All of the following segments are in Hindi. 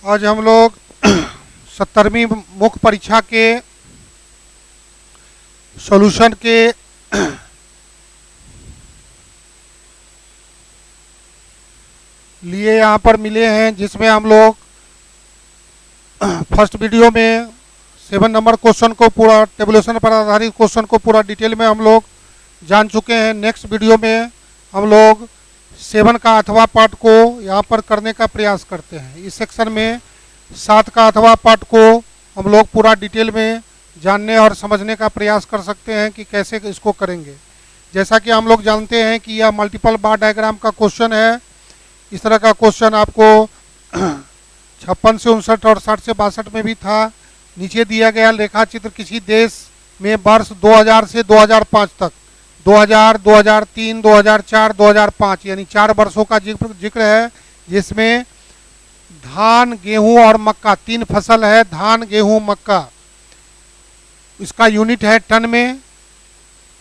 आज हम लोग 70वीं मुख्य परीक्षा के सॉल्यूशन के लिए यहाँ पर मिले हैं, जिसमें हम लोग फर्स्ट वीडियो में 7 नंबर क्वेश्चन को पूरा टेबुलेशन पर आधारित क्वेश्चन को पूरा डिटेल में हम लोग जान चुके हैं। नेक्स्ट वीडियो में हम लोग 7 का अथवा पार्ट को यहाँ पर करने का प्रयास करते हैं। इस सेक्शन में 7 का अथवा पार्ट को हम लोग पूरा डिटेल में जानने और समझने का प्रयास कर सकते हैं कि कैसे इसको करेंगे। जैसा कि हम लोग जानते हैं कि यह मल्टीपल बार डायग्राम का क्वेश्चन है। इस तरह का क्वेश्चन आपको 56 से 59 और 60 से 62 में भी था। नीचे दिया गया रेखा चित्र किसी देश में वर्ष 2000 से 2005 तक 2000, 2003, 2004, 2005 यानी 4 वर्षों का जिक्र है, जिसमें धान, गेहूं और मक्का 3 फसल है। धान, गेहूं, मक्का, इसका यूनिट है टन में।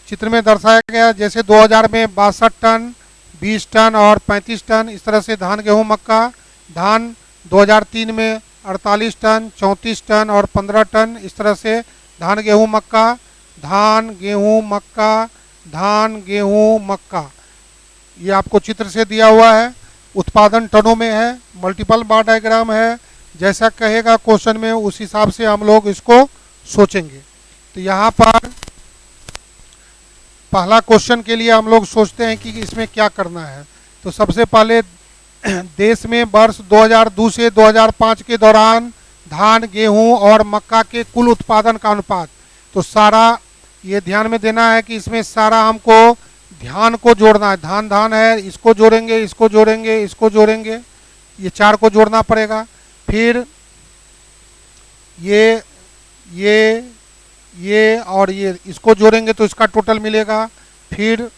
चित्र में दर्शाया गया जैसे 2000 में 62 टन, 20 टन और 35 टन, इस तरह से धान, गेहूं, मक्का। धान 2003 में 48 टन, 34 टन और 15 टन, इस तरह से धान, गेहूं, मक्का। धान, गेहूं, मक्का, धान, गेहूं, मक्का, ये आपको चित्र से दिया हुआ है। उत्पादन टनों में है, मल्टीपल बार डायग्राम है। जैसा कहेगा क्वेश्चन में उस हिसाब से हम लोग इसको सोचेंगे। तो यहाँ पर पहला क्वेश्चन के लिए हम लोग सोचते हैं कि इसमें क्या करना है। तो सबसे पहले देश में वर्ष 2002 से 2005 के दौरान धान, गेहूं और मक्का के कुल उत्पादन का अनुपात। तो सारा ये ध्यान में देना है कि इसमें सारा हमको ध्यान को जोड़ना है। धान धान है, इसको जोड़ेंगे, इसको जोड़ेंगे, इसको जोड़ेंगे, ये 4 को जोड़ना पड़ेगा। फिर ये और ये इसको जोड़ेंगे तो इसका टोटल मिलेगा। फिर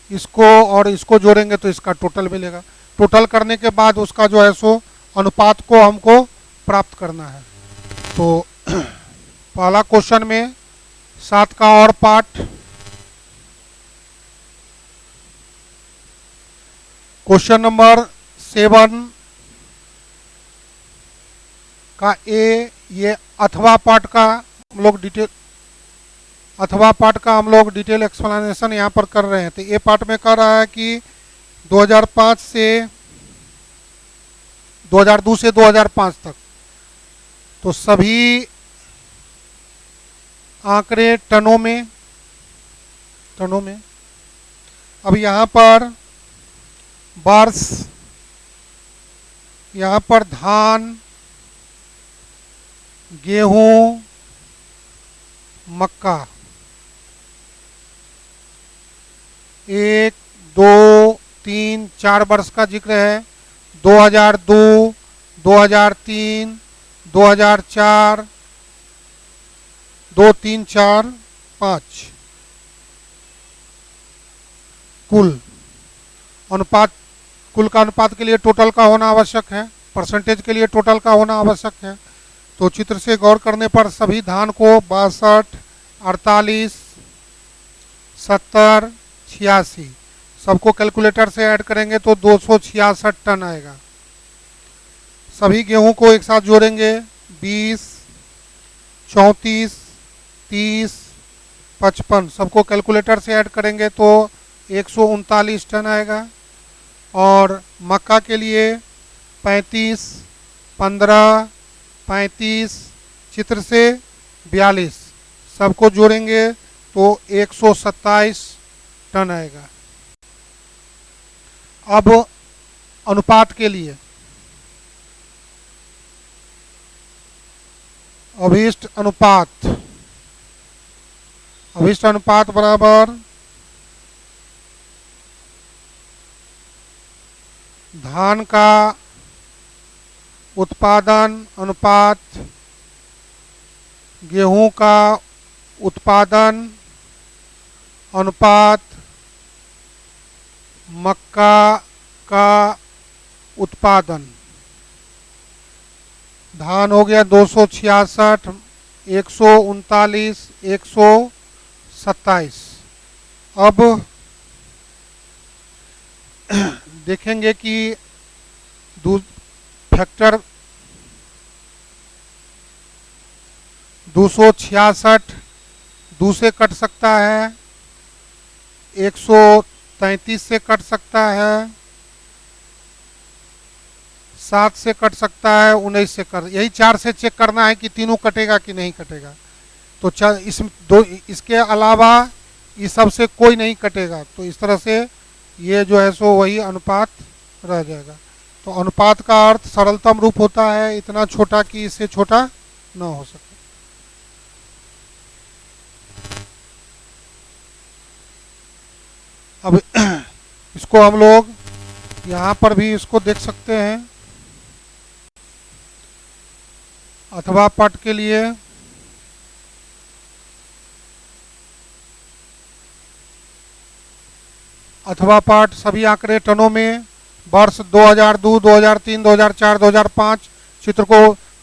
इसको और इसको जोड़ेंगे तो इसका टोटल मिलेगा। टोटल करने के बाद उसका जो है सो अनुपात को हमको प्राप्त करना है। तो पहला क्वेश्चन में 7 का और पार्ट, क्वेश्चन नंबर 7 का ए, ये अथवा पार्ट का हम लोग डिटेल एक्सप्लेनेशन यहाँ पर कर रहे हैं। तो ए पार्ट में कह रहा है कि 2002 से 2005 तक तो सभी आंकड़े टनों में। अब यहाँ पर वर्ष, यहाँ पर धान, गेहूं, मक्का 1, 2, 3, 4 वर्ष का जिक्र है। 2002, 2003, 2004, 2, 3, 4, 5 कुल अनुपात। कुल का अनुपात के लिए टोटल का होना आवश्यक है, परसेंटेज के लिए टोटल का होना आवश्यक है। तो चित्र से गौर करने पर सभी धान को 62, 48, 70, 86 सबको कैलकुलेटर से ऐड करेंगे तो 266 टन आएगा। सभी गेहूं को एक साथ जोड़ेंगे 20, 34, 30, 55 सबको कैलकुलेटर से ऐड करेंगे तो 139 टन आएगा। और मक्का के लिए 35, 15, 35, चित्र से 42 सबको जोड़ेंगे तो 127 टन आएगा। अब अनुपात के लिए अभिष्ट अनुपात बराबर धान का उत्पादन अनुपात, गेहूं का उत्पादन अनुपात, मक्का का उत्पादन। धान हो गया 266, 139, 127। अब देखेंगे कि फैक्टर 266 2 से कट सकता है, 133 से कट सकता है, 7 से कट सकता है, 19 से कट, यही 4 से चेक करना है कि तीनों कटेगा कि नहीं कटेगा। तो इसके अलावा इस सब से कोई नहीं कटेगा, तो इस तरह से ये जो है सो वही अनुपात रह जाएगा। तो अनुपात का अर्थ सरलतम रूप होता है इतना छोटा कि इससे छोटा न हो सके। अब इसको हम लोग यहाँ पर भी इसको देख सकते हैं। अथवा पाठ के लिए अथवा पाठ सभी आंकड़े टनों में, वर्ष 2002, 2003, 2004, 2005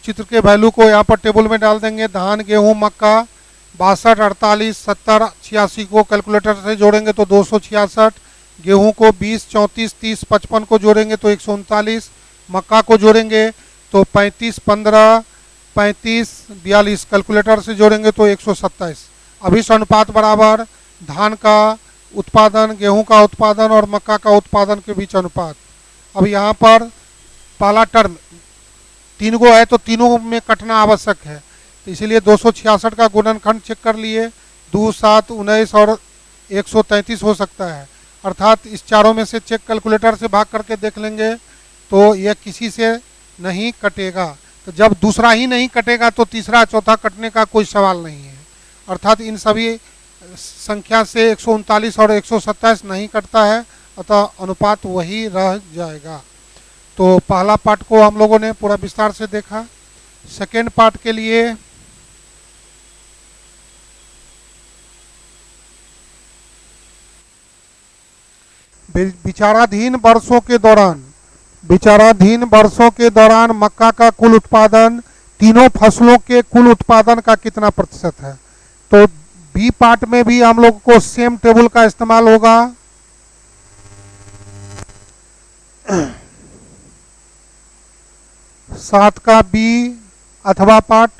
चित्र के वैल्यू को यहाँ पर टेबल में डाल देंगे। धान, गेहूं, मक्का 62, 48, 70, 86 को कैलकुलेटर से जोड़ेंगे तो 266, गेहूं को 20, 34, 30, 55 को जोड़ेंगे तो 139, मक्का को जोड़ेंगे तो 35, 15, 35, 42 कैलकुलेटर से जोड़ेंगे तो 127। अब इस अनुपात बराबर धान का उत्पादन, गेहूं का उत्पादन और मक्का का उत्पादन के बीच अनुपात। अब यहाँ पर पहला टर्म 3 गो है तो तीनों में कटना आवश्यक है, तो इसीलिए 266 का गुणनखंड चेक कर लिए, 2, 7, 19 और 133 हो सकता है, अर्थात इस चारों में से चेक कैलकुलेटर से भाग करके देख लेंगे तो यह किसी से नहीं कटेगा। तो जब दूसरा ही नहीं कटेगा तो तीसरा चौथा कटने का कोई सवाल नहीं है, अर्थात इन सभी संख्या से 139 और 127 नहीं कटता है, अतः अनुपात वही रह जाएगा। तो पहला पार्ट को हम लोगों ने पूरा विस्तार से देखा। सेकेंड पार्ट के लिए विचाराधीन वर्षों के दौरान मक्का का कुल उत्पादन तीनों फसलों के कुल उत्पादन का कितना प्रतिशत है। तो बी पार्ट में भी हम लोग को सेम टेबल का इस्तेमाल होगा। 7 का बी अथवा पार्ट,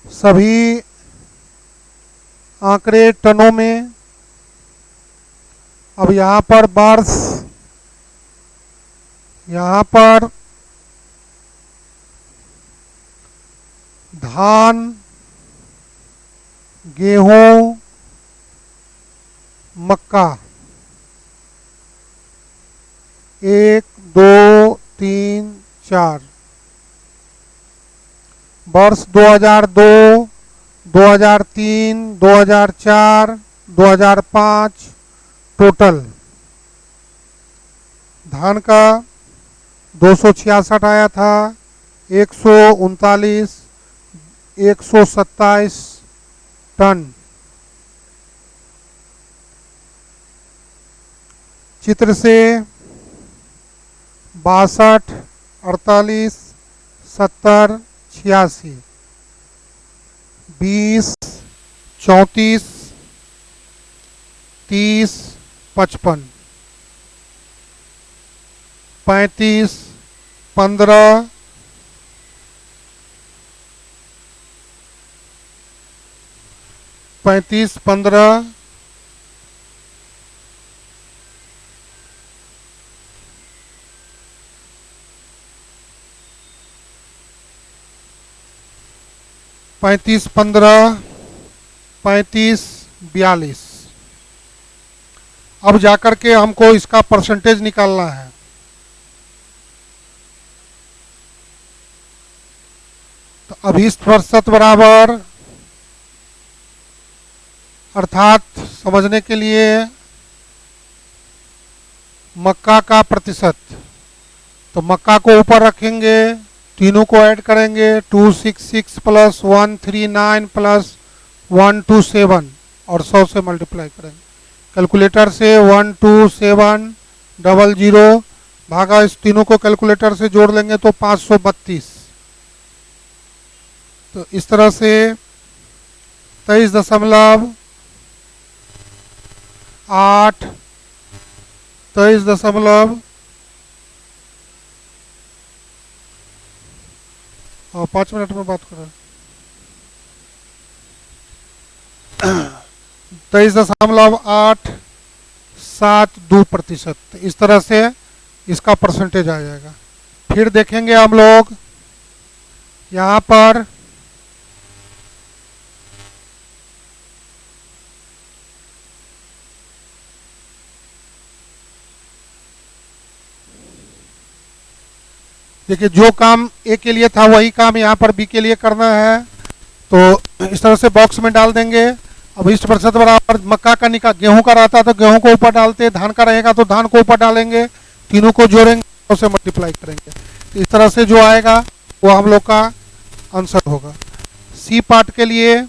सभी आंकड़े टनों में। अब यहाँ पर वर्ष, यहाँ पर धान, गेहूं, मक्का 1, 2, 3, 4, वर्ष 2002, 2003, 2004, 2005 टोटल धान का 266 आया था, 139, 127 टन। चित्र से 62, 48, 70, 86, 20, 34, 30, 55, 35, 15, 35, 15, 35, 15, 35, 42। अब जाकर के हमको इसका परसेंटेज निकालना है। तो अब 20% बराबर, अर्थात समझने के लिए मक्का का प्रतिशत, तो मक्का को ऊपर रखेंगे, तीनों को ऐड करेंगे, 266 प्लस 139 प्लस 127 और 100 से मल्टीप्लाई करेंगे। कैलकुलेटर से 12700 भागा इस तीनों को कैलकुलेटर से जोड़ लेंगे तो 532। तो इस तरह से 23.8 23 और 5 मिनट में बात कर रहे हैं 23.872%। इस तरह से इसका परसेंटेज आ जाएगा। फिर देखेंगे हम लोग यहाँ पर देखिए जो काम ए के लिए था वही काम यहाँ पर बी के लिए करना है। तो इस तरह से बॉक्स में डाल देंगे। अब 20% बराबर मक्का का निकाल गेहूं का रहता है तो गेहूं को ऊपर डालते, धान का रहेगा तो धान को ऊपर डालेंगे, तीनों को जोड़ेंगे उसे मल्टीप्लाई करेंगे। तो इस तरह से जो आएगा वो हम लोग का आंसर होगा। सी पार्ट के लिए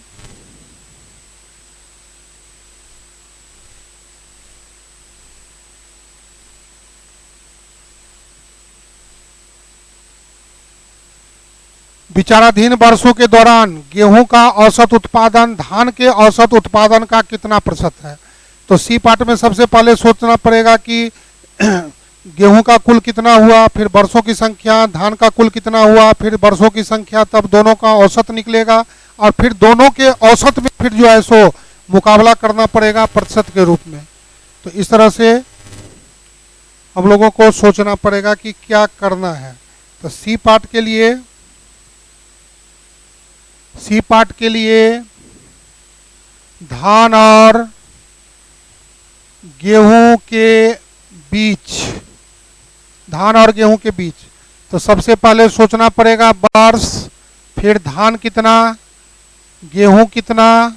विचाराधीन वर्षों के दौरान गेहूं का औसत उत्पादन धान के औसत उत्पादन का कितना प्रतिशत है। तो सी पार्ट में सबसे पहले सोचना पड़ेगा कि गेहूं का कुल कितना हुआ, फिर वर्षों की संख्या, धान का कुल कितना हुआ, फिर वर्षों की संख्या, तब दोनों का औसत निकलेगा और फिर दोनों के औसत में फिर जो है सो मुकाबला करना पड़ेगा प्रतिशत के रूप में। तो इस तरह से हम लोगों को सोचना पड़ेगा कि क्या करना है। तो सी पार्ट के लिए धान और गेहूं के बीच तो सबसे पहले सोचना पड़ेगा वर्ष, फिर धान कितना, गेहूं कितना।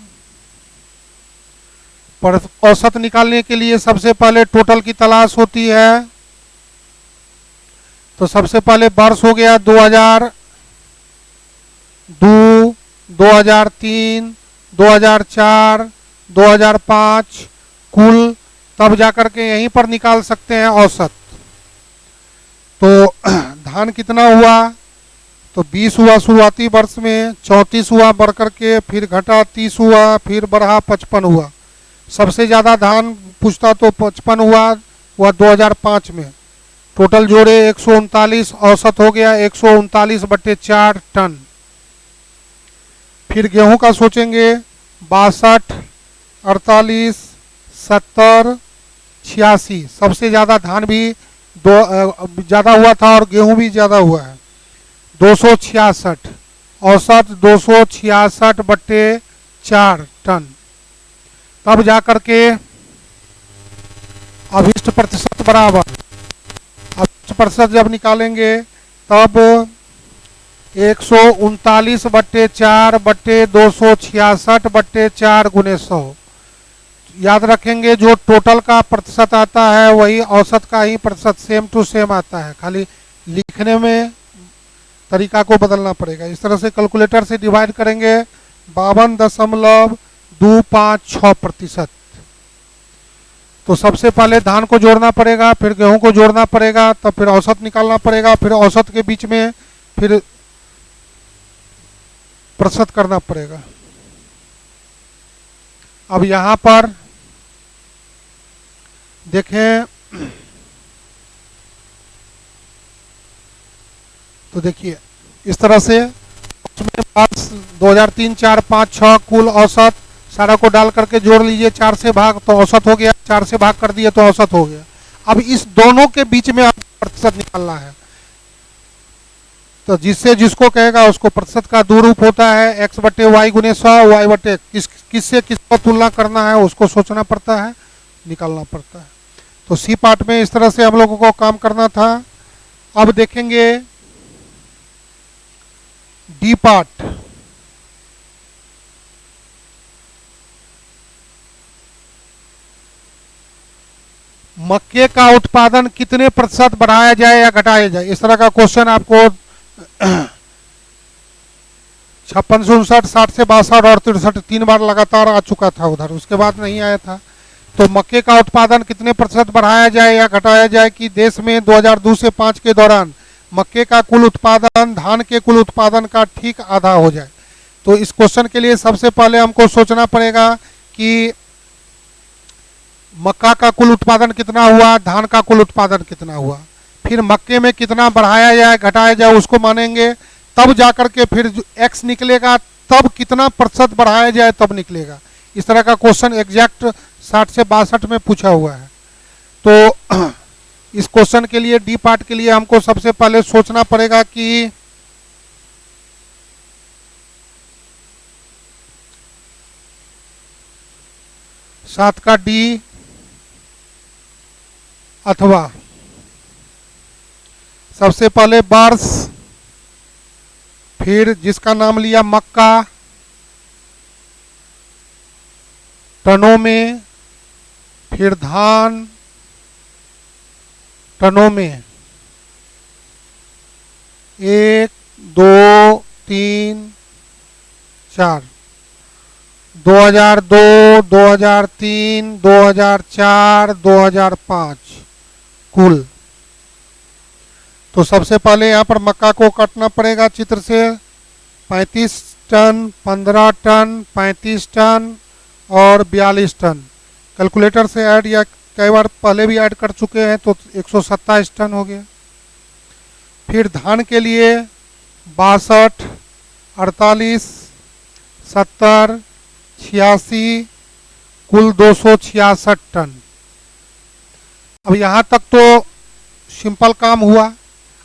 पर औसत निकालने के लिए सबसे पहले टोटल की तलाश होती है। तो सबसे पहले वर्ष हो गया 2002, 2003, 2004, 2005 कुल, तब जाकर के यहीं पर निकाल सकते हैं औसत। तो धान कितना हुआ, तो 20 हुआ शुरुआती वर्ष में, 34 हुआ बढ़ करके, फिर घटा 30 हुआ, फिर बढ़ा 55 हुआ। सबसे ज़्यादा धान पूछता तो 55 हुआ 2005 में। टोटल जोड़े 139, औसत हो गया 139/4 टन। फिर गेहूं का सोचेंगे 62, 48, 70, 86। सबसे ज़्यादा धान भी ज़्यादा हुआ था और गेहूं भी ज़्यादा हुआ है 266, औसत 266/4 टन। तब जाकर के अभिष्ट प्रतिशत बराबर, अभिष्ट प्रतिशत जब निकालेंगे तब 139/4/266/4 गुने 100। याद रखेंगे जो टोटल का प्रतिशत आता है वही औसत का ही प्रतिशत सेम टू सेम आता है, खाली लिखने में तरीका को बदलना पड़ेगा। इस तरह से कैलकुलेटर से डिवाइड करेंगे 52.256%। तो सबसे पहले धान को जोड़ना पड़ेगा, फिर गेहूं को जोड़ना पड़ेगा, तब फिर औसत निकालना पड़ेगा, फिर औसत के बीच में फिर प्रतिशत करना पड़ेगा। अब यहां पर देखें तो देखिए इस तरह से उसमें 2003, 4, 5, 6 कुल औसत सारा को डाल करके जोड़ लीजिए, 4 से भाग तो औसत हो गया, 4 से भाग कर दिए तो औसत हो गया। अब इस दोनों के बीच में आपको प्रतिशत निकालना है। तो जिससे जिसको कहेगा उसको प्रतिशत का दो रूप होता है, x/y गुने 100, y/ किससे किसको तुलना करना है उसको सोचना पड़ता है, निकालना पड़ता है। तो सी पार्ट में इस तरह से हम लोगों को काम करना था। अब देखेंगे डी पार्ट। मक्के का उत्पादन कितने प्रतिशत बढ़ाया जाए या घटाया जाए, इस तरह का क्वेश्चन आपको 56 से 59, 60 से 62 और 63 बार लगातार आ चुका था उधर, उसके बाद नहीं आया था। तो मक्के का उत्पादन कितने प्रतिशत बढ़ाया जाए या घटाया जाए कि देश में 2002 से 5 के दौरान मक्के का कुल उत्पादन धान के कुल उत्पादन का ठीक आधा हो जाए। तो इस क्वेश्चन के लिए सबसे पहले हमको सोचना पड़ेगा कि मक्का का कुल उत्पादन कितना हुआ, धान का कुल उत्पादन कितना हुआ, फिर मक्के में कितना बढ़ाया जाए घटाया जाए उसको मानेंगे, तब जाकर के फिर जो एक्स निकलेगा तब कितना प्रतिशत बढ़ाया जाए तब निकलेगा। इस तरह का क्वेश्चन एग्जैक्ट 60 से 62 में पूछा हुआ है। तो इस क्वेश्चन के लिए डी पार्ट के लिए हमको सबसे पहले सोचना पड़ेगा कि सात का डी अथवा सबसे पहले वर्ष, फिर जिसका नाम लिया मक्का टनों में, फिर धान टनों में 1 2 3 4 2002 2003 2004 2005 कुल। तो सबसे पहले यहाँ पर मक्का को काटना पड़ेगा चित्र से। 35 टन, 15 टन, 35 टन और 42 टन। कैलकुलेटर से ऐड या कई बार पहले भी ऐड कर चुके हैं तो 127 टन हो गया। फिर धान के लिए 62, 48, 70, 86 कुल 266 टन। अब यहाँ तक तो सिंपल काम हुआ।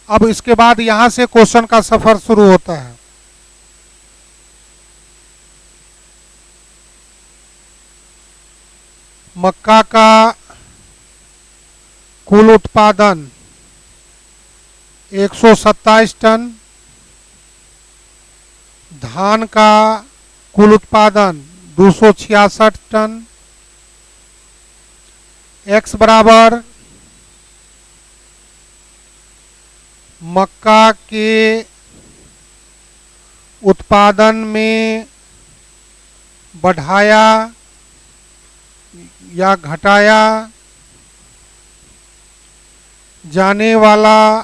अब इसके बाद यहाँ से क्वेश्चन का सफर शुरू होता है। मक्का का कुल उत्पादन 127 टन, धान का कुल उत्पादन 266 टन, एक्स बराबर मक्का के उत्पादन में बढ़ाया या घटाया जाने वाला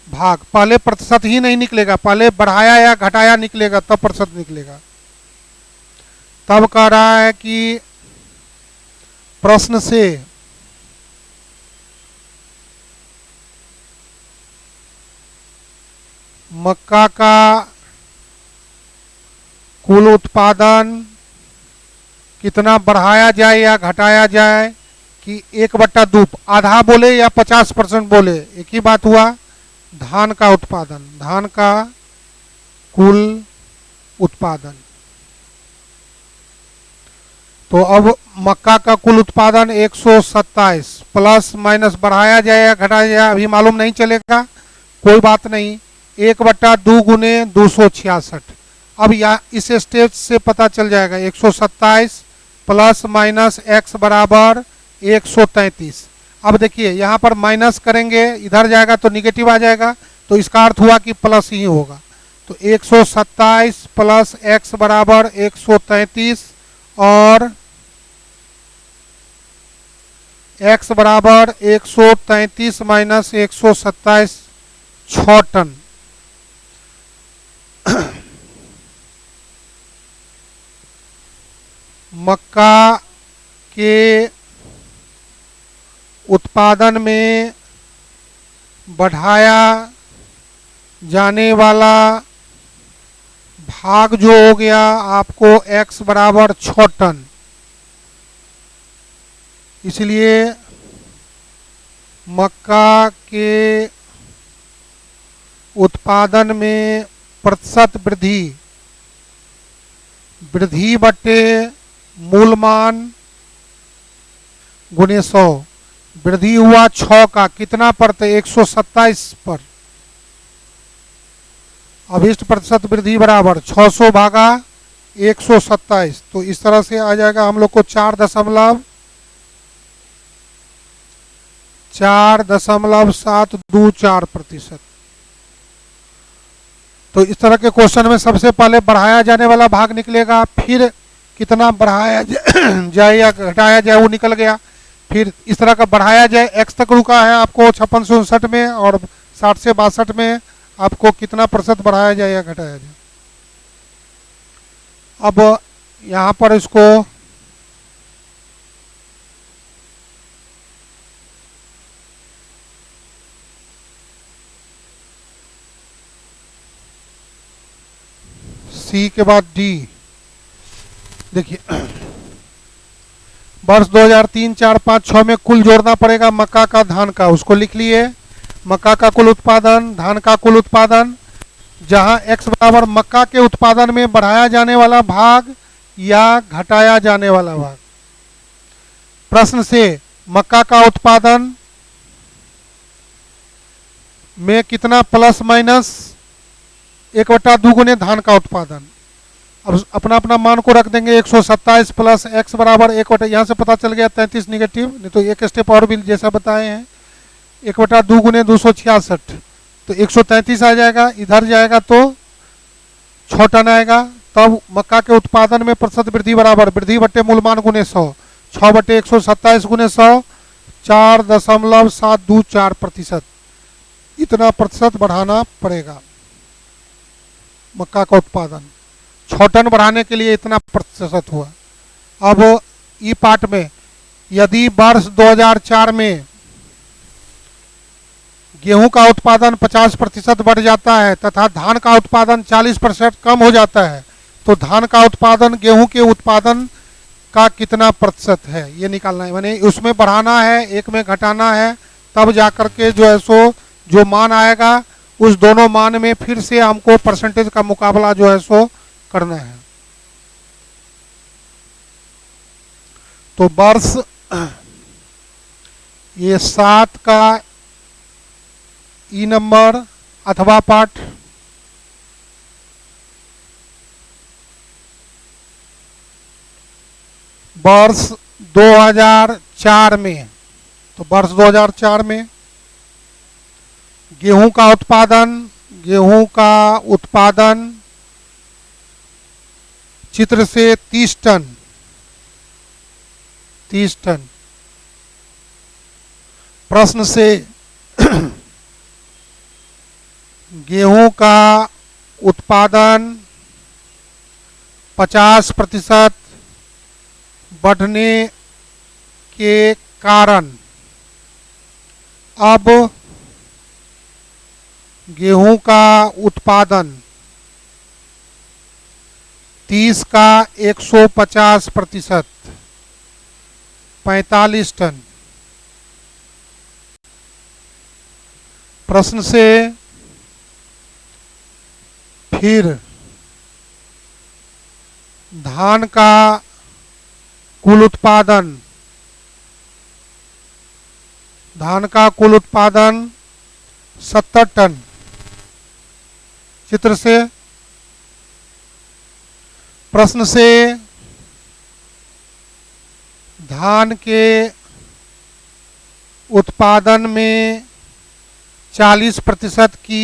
भाग। पहले प्रतिशत ही नहीं निकलेगा, पहले बढ़ाया या घटाया निकलेगा तब प्रतिशत निकलेगा। तब कह रहा है कि प्रश्न से मक्का का कुल उत्पादन कितना बढ़ाया जाए या घटाया जाए कि 1/2 आधा बोले या 50% बोले एक ही बात हुआ। धान का उत्पादन, धान का कुल उत्पादन। तो अब मक्का का कुल उत्पादन 127 प्लस माइनस बढ़ाया जाए या घटाया जाए अभी मालूम नहीं चलेगा, कोई बात नहीं। 1/2 गुने 266। अब या इस स्टेप से पता चल जाएगा 127 प्लस माइनस एक्स बराबर 133। अब देखिए यहाँ पर माइनस करेंगे इधर जाएगा तो निगेटिव आ जाएगा, तो इसका अर्थ हुआ कि प्लस ही होगा। तो 127 प्लस एक्स बराबर 133 और एक्स बराबर 133 माइनस 127 6 टन। मक्का के उत्पादन में बढ़ाया जाने वाला भाग जो हो गया आपको x बराबर 6 टन। इसलिए मक्का के उत्पादन में प्रतिशत वृद्धि, वृद्धि बटे मूल मान गुणे 100। वृद्धि हुआ 6 का कितना पर, तो 127 पर। अभिष्ट प्रतिशत वृद्धि बराबर 600 भागा 127। तो इस तरह से आ जाएगा हम लोग को 4.724%। तो इस तरह के क्वेश्चन में सबसे पहले बढ़ाया जाने वाला भाग निकलेगा, फिर कितना बढ़ाया जाए या घटाया जाए वो निकल गया। फिर इस तरह का बढ़ाया जाए, एक्स तक रुका है आपको 56 से 59 में, और 60 से 62 में आपको कितना प्रतिशत बढ़ाया जाए या घटाया जाए। अब यहाँ पर इसको सी के बाद डी, देखिए वर्ष 2003, 4, 5, 6 में कुल जोड़ना पड़ेगा मक्का का, धान का, उसको लिख लिए। मक्का का कुल उत्पादन, धान का कुल उत्पादन, जहां x बराबर मक्का के उत्पादन में बढ़ाया जाने वाला भाग या घटाया जाने वाला भाग। प्रश्न से मक्का का उत्पादन में कितना प्लस माइनस 1/2 गुने धान का उत्पादन। अब अपना अपना मान को रख देंगे। 127 प्लस एक्स बराबर 1/, यहाँ से पता चल गया 33 निगेटिव, नहीं तो एक स्टेप और भी जैसा बताए हैं। 1/2 गुने 266, तो 133 आ जाएगा। इधर जाएगा तो 6 टन आएगा। तब मक्का के उत्पादन में प्रतिशत वृद्धि बराबर वृद्धि बट्टे मूलमान गुने 100, 6/127 गुने 100, 4.724%। इतना प्रतिशत बढ़ाना पड़ेगा मक्का का उत्पादन। 6 टन बढ़ाने के लिए इतना प्रतिशत हुआ। अब ई पार्ट में यदि वर्ष 2004 में गेहूं का उत्पादन 50% बढ़ जाता है तथा धान का उत्पादन 40% कम हो जाता है, तो धान का उत्पादन गेहूं के उत्पादन का कितना प्रतिशत है ये निकालना है। माने उसमें बढ़ाना है, एक में घटाना है, तब जाकर के जो है सो जो मान आएगा उस दोनों मान में फिर से हमको परसेंटेज का मुकाबला जो है सो करना है। तो वर्ष ये 7 का ई नंबर अथवा पाठ, वर्ष 2004 में, तो वर्ष 2004 में गेहूं का उत्पादन चित्र से 30 टन, प्रश्न से गेहूं का उत्पादन 50% बढ़ने के कारण अब गेहूं का उत्पादन 30 का 150%, 45 टन। प्रश्न से फिर धान का कुल उत्पादन 70 टन, चित्र से। प्रश्न से धान के उत्पादन में 40% की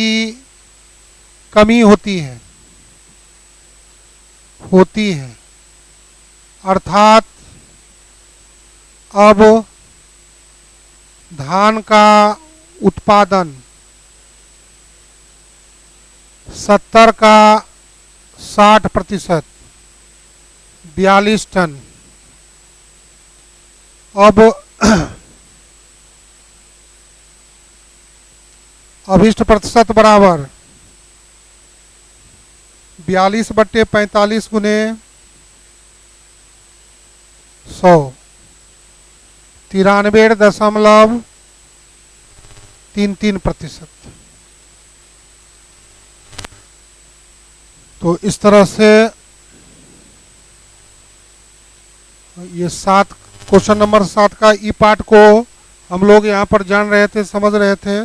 कमी होती है, अर्थात अब धान का उत्पादन 70 का 60%, 42 टन। अब अभिष्ट प्रतिशत बराबर 42/45 गुने 100, 93.33%। तो इस तरह से ये 7 क्वेश्चन नंबर 7 का ई पार्ट को हम लोग यहाँ पर जान रहे थे, समझ रहे थे।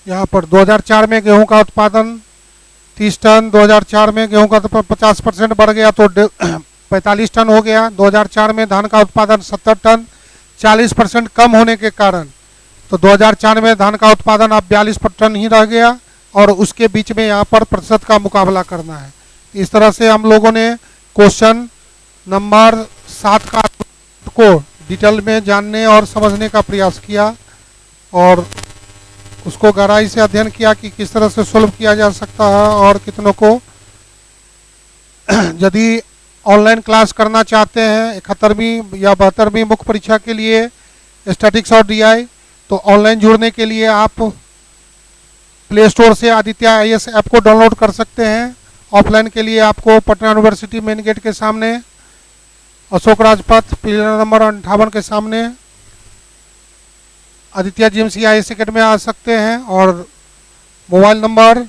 यहाँ पर 2004 में गेहूं का उत्पादन 30 टन, 2004 में गेहूं का उत्पादन 50% बढ़ गया तो 45 टन हो गया। 2004 में धान का उत्पादन 70 टन, 40% कम होने के कारण तो 2004 में धान का उत्पादन अब 42 टन ही रह गया और उसके बीच में यहाँ पर प्रतिशत का मुकाबला करना है। इस तरह से हम लोगों ने क्वेश्चन नंबर 7 का को डिटेल में जानने और समझने का प्रयास किया और उसको गहराई से अध्ययन किया कि किस तरह से सोल्व किया जा सकता है और कितनों को यदि ऑनलाइन क्लास करना चाहते हैं 71वीं या 72वीं मुख्य परीक्षा के लिए स्टैटिक्स और डीआई, तो ऑनलाइन जुड़ने के लिए आप प्ले स्टोर से आदित्य IAS ऐप को डाउनलोड कर सकते हैं। ऑफलाइन के लिए आपको पटना यूनिवर्सिटी मेन गेट के सामने अशोक राजपथ पिलर नंबर 58 के सामने आदित्य GMC IAS अकेडमी में आ सकते हैं और मोबाइल नंबर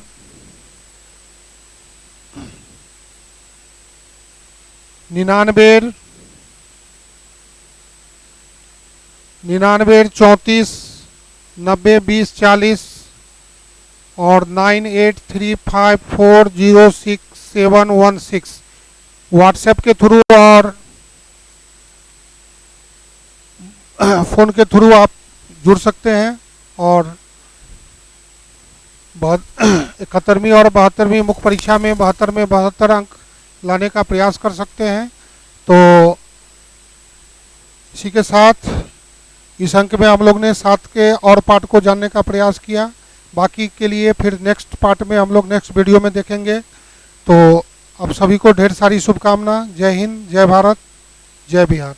99 34 90 20 40 और 9835406716 व्हाट्सएप के थ्रू और फ़ोन के थ्रू आप जुड़ सकते हैं और 71वीं और 72वीं मुख्य परीक्षा में 72 में 72 अंक लाने का प्रयास कर सकते हैं। तो इसी के साथ इस अंक में हम लोग ने 7 के और पार्ट को जानने का प्रयास किया। बाकी के लिए फिर नेक्स्ट पार्ट में हम लोग नेक्स्ट वीडियो में देखेंगे। तो आप सभी को ढेर सारी शुभकामना। जय हिंद, जय भारत, जय बिहार।